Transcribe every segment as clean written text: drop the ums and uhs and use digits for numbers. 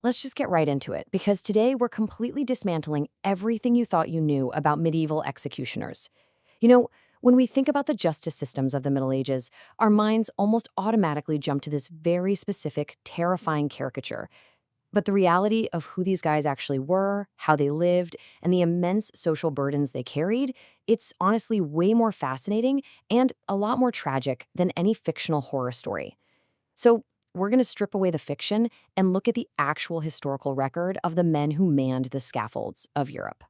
Let's just get right into it, because today we're completely dismantling everything you thought you knew about medieval executioners. You know, when we think about the justice systems of the Middle Ages, our minds almost automatically jump to this very specific, terrifying caricature. But the reality of who these guys actually were, how they lived, and the immense social burdens they carried, it's honestly way more fascinating and a lot more tragic than any fictional horror story. So, we're going to strip away the fiction and look at the actual historical record of the men who manned the scaffolds of Europe.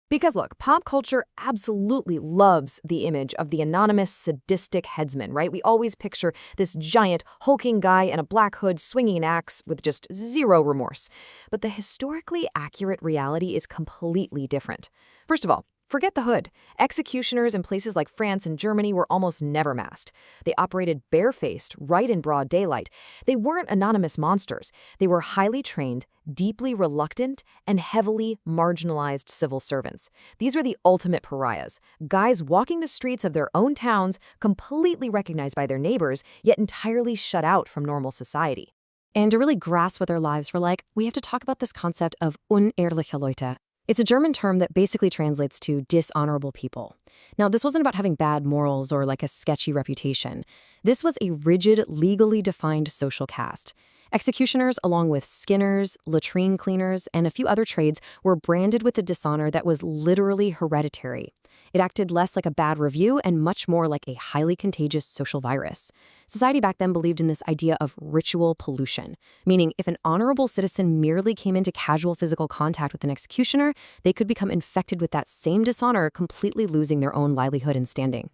Because look, pop culture absolutely loves the image of the anonymous, sadistic headsman, right? We always picture this giant, hulking guy in a black hood swinging an axe with just zero remorse. But the historically accurate reality is completely different. First of all, forget the hood. Executioners in places like France and Germany were almost never masked. They operated barefaced, right in broad daylight. They weren't anonymous monsters. They were highly trained, deeply reluctant, and heavily marginalized civil servants. These were the ultimate pariahs, guys walking the streets of their own towns, completely recognized by their neighbors, yet entirely shut out from normal society. And to really grasp what their lives were like, we have to talk about this concept of unehrliche Leute. It's a German term that basically translates to dishonorable people. Now, this wasn't about having bad morals or like a sketchy reputation. This was a rigid, legally defined social caste. Executioners, along with skinners, latrine cleaners, and a few other trades, were branded with a dishonor that was literally hereditary. It acted less like a bad review and much more like a highly contagious social virus. Society back then believed in this idea of ritual pollution, meaning if an honorable citizen merely came into casual physical contact with an executioner, they could become infected with that same dishonor, completely losing their own livelihood and standing.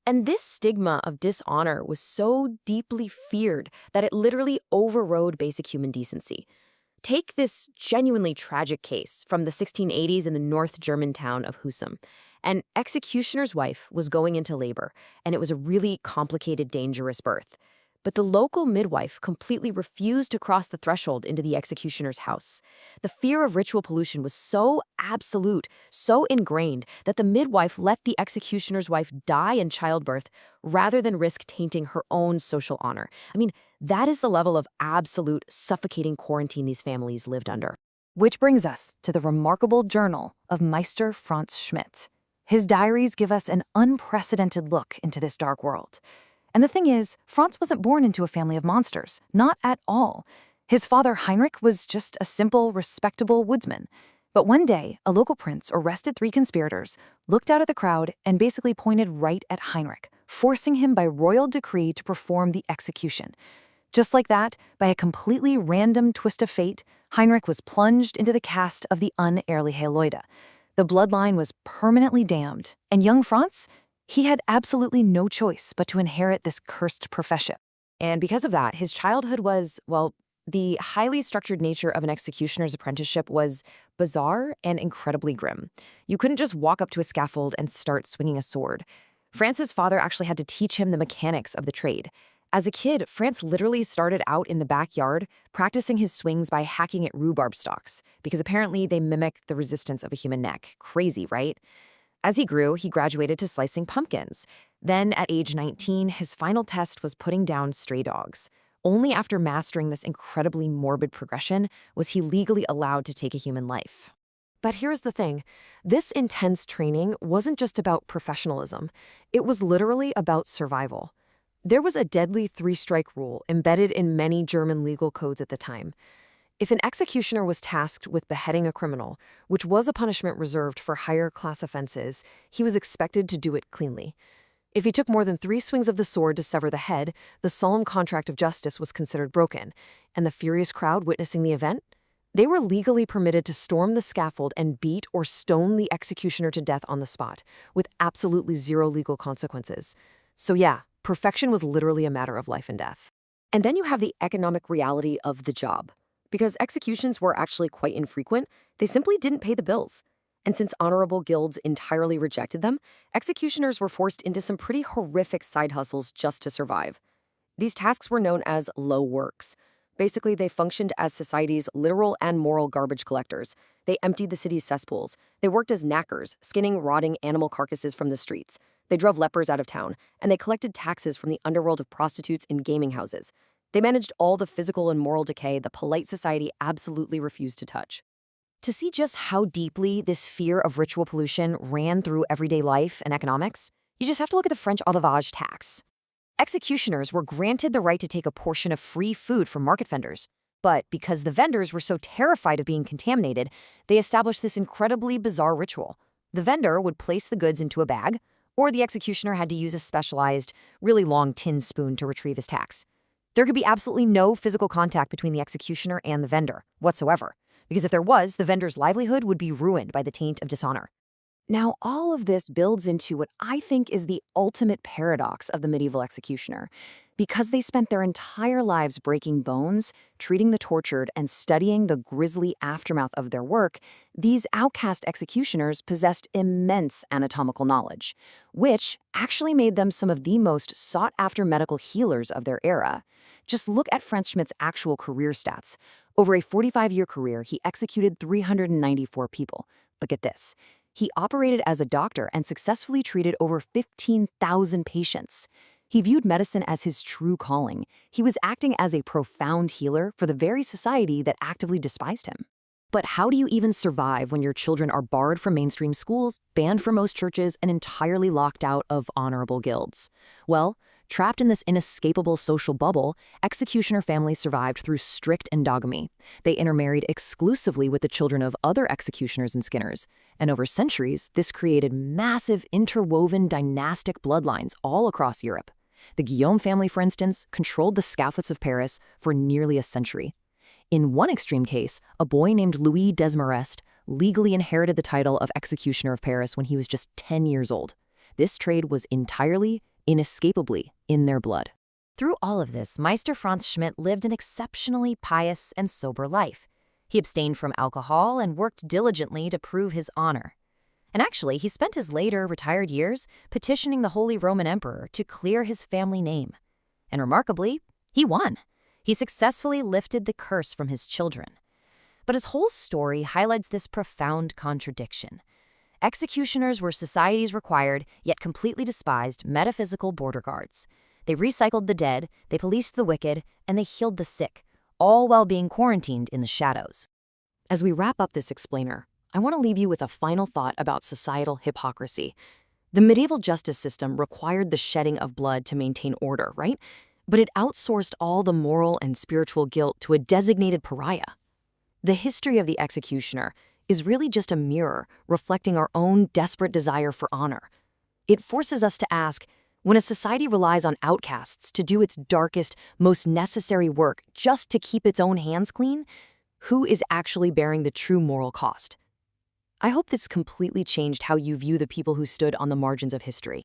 And this stigma of dishonor was so deeply feared that it literally overrode basic human decency. Take this genuinely tragic case from the 1680s in the North German town of Husum. An executioner's wife was going into labor, and it was a really complicated, dangerous birth. But the local midwife completely refused to cross the threshold into the executioner's house. The fear of ritual pollution was so absolute, so ingrained, that the midwife let the executioner's wife die in childbirth rather than risk tainting her own social honor. I mean, that is the level of absolute, suffocating quarantine these families lived under. Which brings us to the remarkable journal of Meister Frantz Schmidt. His diaries give us an unprecedented look into this dark world. And the thing is, Franz wasn't born into a family of monsters, not at all. His father, Heinrich, was just a simple, respectable woodsman. But one day, a local prince arrested 3 conspirators, looked out at the crowd, and basically pointed right at Heinrich, forcing him by royal decree to perform the execution. Just like that, by a completely random twist of fate, Heinrich was plunged into the caste of the unehrliche Leute. The bloodline was permanently damned, and young Franz, he had absolutely no choice but to inherit this cursed profession. And because of that, his childhood was, well, the highly structured nature of an executioner's apprenticeship was bizarre and incredibly grim. You couldn't just walk up to a scaffold and start swinging a sword. Franz's father actually had to teach him the mechanics of the trade. As a kid, Franz literally started out in the backyard, practicing his swings by hacking at rhubarb stalks, because apparently they mimic the resistance of a human neck. Crazy, right? As he grew, he graduated to slicing pumpkins. Then, at age 19, his final test was putting down stray dogs. Only after mastering this incredibly morbid progression was he legally allowed to take a human life. But here's the thing. This intense training wasn't just about professionalism. It was literally about survival. There was a deadly 3-strike rule embedded in many German legal codes at the time. If an executioner was tasked with beheading a criminal, which was a punishment reserved for higher class offenses, he was expected to do it cleanly. If he took more than 3 swings of the sword to sever the head, the solemn contract of justice was considered broken, and the furious crowd witnessing the event, they were legally permitted to storm the scaffold and beat or stone the executioner to death on the spot, with absolutely zero legal consequences. So yeah, perfection was literally a matter of life and death. And then you have the economic reality of the job. Because executions were actually quite infrequent, they simply didn't pay the bills. And since honorable guilds entirely rejected them, executioners were forced into some pretty horrific side hustles just to survive. These tasks were known as low works. Basically, they functioned as society's literal and moral garbage collectors. They emptied the city's cesspools. They worked as knackers, skinning rotting animal carcasses from the streets. They drove lepers out of town, and they collected taxes from the underworld of prostitutes in gaming houses. They managed all the physical and moral decay the polite society absolutely refused to touch. To see just how deeply this fear of ritual pollution ran through everyday life and economics, you just have to look at the French Havage tax. Executioners were granted the right to take a portion of free food from market vendors. But because the vendors were so terrified of being contaminated, they established this incredibly bizarre ritual. The vendor would place the goods into a bag, or the executioner had to use a specialized, really long tin spoon to retrieve his tax. There could be absolutely no physical contact between the executioner and the vendor whatsoever, because if there was, the vendor's livelihood would be ruined by the taint of dishonor. Now, all of this builds into what I think is the ultimate paradox of the medieval executioner. Because they spent their entire lives breaking bones, treating the tortured, and studying the grisly aftermath of their work, these outcast executioners possessed immense anatomical knowledge, which actually made them some of the most sought-after medical healers of their era. Just look at Frantz Schmidt's actual career stats. Over a 45-year career, he executed 394 people. But get this. He operated as a doctor and successfully treated over 15,000 patients. He viewed medicine as his true calling. He was acting as a profound healer for the very society that actively despised him. But how do you even survive when your children are barred from mainstream schools, banned from most churches, and entirely locked out of honorable guilds? Well, trapped in this inescapable social bubble, executioner families survived through strict endogamy. They intermarried exclusively with the children of other executioners and skinners. And over centuries, this created massive interwoven dynastic bloodlines all across Europe. The Guillaume family, for instance, controlled the scaffolds of Paris for nearly a century. In one extreme case, a boy named Louis Desmarest legally inherited the title of executioner of Paris when he was just 10 years old. This trade was entirely, inescapably in their blood. Through all of this, Meister Frantz Schmidt lived an exceptionally pious and sober life. He abstained from alcohol and worked diligently to prove his honor. And actually, he spent his later retired years petitioning the Holy Roman Emperor to clear his family name. And remarkably, he won. He successfully lifted the curse from his children. But his whole story highlights this profound contradiction. Executioners were society's required, yet completely despised, metaphysical border guards. They recycled the dead, they policed the wicked, and they healed the sick, all while being quarantined in the shadows. As we wrap up this explainer, I want to leave you with a final thought about societal hypocrisy. The medieval justice system required the shedding of blood to maintain order, right? But it outsourced all the moral and spiritual guilt to a designated pariah. The history of the executioner is really just a mirror reflecting our own desperate desire for honor. It forces us to ask, when a society relies on outcasts to do its darkest, most necessary work just to keep its own hands clean, who is actually bearing the true moral cost? I hope this completely changed how you view the people who stood on the margins of history.